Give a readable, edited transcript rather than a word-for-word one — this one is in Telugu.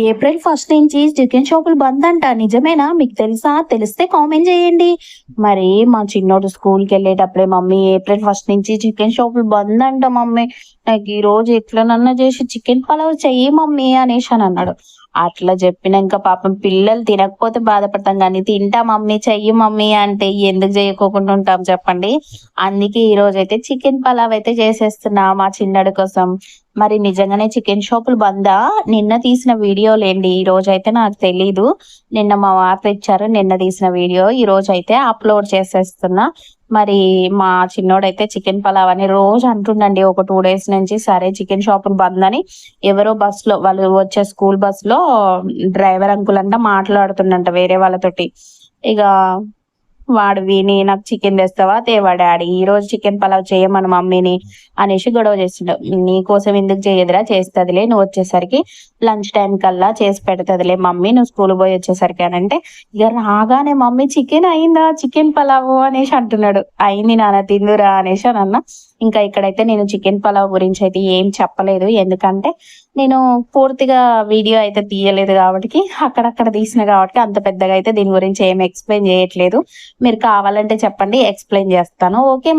ఏప్రిల్ ఫస్ట్ నుంచి చికెన్ షాపులు బంద్ అంట. నిజమేనా? మీకు తెలుసా? తెలిస్తే కామెంట్ చేయండి. మరి మా చిన్నోడు స్కూల్కి వెళ్ళేటప్పుడే మమ్మీ ఏప్రిల్ ఫస్ట్ నుంచి చికెన్ షాపులు బంద్ అంట మమ్మీ. నాకు ఈ రోజు ఎట్లనన్నా చేసి చికెన్ పలావ్ చెయ్యి మమ్మీ అనేసి అని అన్నాడు. అట్లా చెప్పినాక పాపం పిల్లలు తినకపోతే బాధపడతాం కానీ తింటా మమ్మీ చెయ్యి మమ్మీ అంటే ఎందుకు చేయకోకుండా ఉంటాం చెప్పండి. అందుకే ఈ రోజు అయితే చికెన్ పలావ్ అయితే చేసేస్తున్నా మా చిన్నడు కోసం. మరి నిజంగానే చికెన్ షాపులు బందా? నిన్న తీసిన వీడియో లేండి. ఈ రోజైతే నాకు తెలీదు. నిన్న మా వారు తెచ్చారు. నిన్న తీసిన వీడియో ఈ రోజైతే అప్లోడ్ చేసేస్తున్నా. మరి మా చిన్నోడైతే చికెన్ పలావ్ అని రోజు అంటుండండి ఒక 2 డేస్ నుంచి. సరే చికెన్ షాపులు బంద్ అని ఎవరో బస్సులో వాళ్ళు వచ్చే స్కూల్ బస్సులో డ్రైవర్ అంకుల్ అంట మాట్లాడుతుండంట వేరే వాళ్ళతోటి. ఇక వాడు విని నాకు చికెన్ తెస్తావా తేవా డాడీ ఈ రోజు చికెన్ పలావ్ చేయమను మమ్మీని అనేసి గొడవ చేస్తుండే. నీకోసం ఎందుకు చేయదురా చేస్తదిలే నువ్వు వచ్చేసరికి లంచ్ టైం కల్లా చేసి పెడతదిలే మమ్మీ నువ్వు స్కూల్ పోయి వచ్చేసరికి అని అంటే ఇక రాగానే మమ్మీ చికెన్ అయిందా చికెన్ పలావ్ అనేసి అంటున్నాడు. అయింది నాన్న తిందురా అనేసి అని అన్న. ఇంకా ఇక్కడైతే నేను చికెన్ పలావ్ గురించి అయితే ఏం చెప్పలేదు. ఎందుకంటే నేను పూర్తిగా వీడియో అయితే తీయలేదు కాబట్టి అక్కడక్కడ తీసిన కాబట్టి అంత పెద్దగా అయితే దీని గురించి ఏం ఎక్స్ప్లెయిన్ చేయట్లేదు. మీరు కావాలంటే చెప్పండి ఎక్స్ప్లెయిన్ చేస్తాను. ఓకే.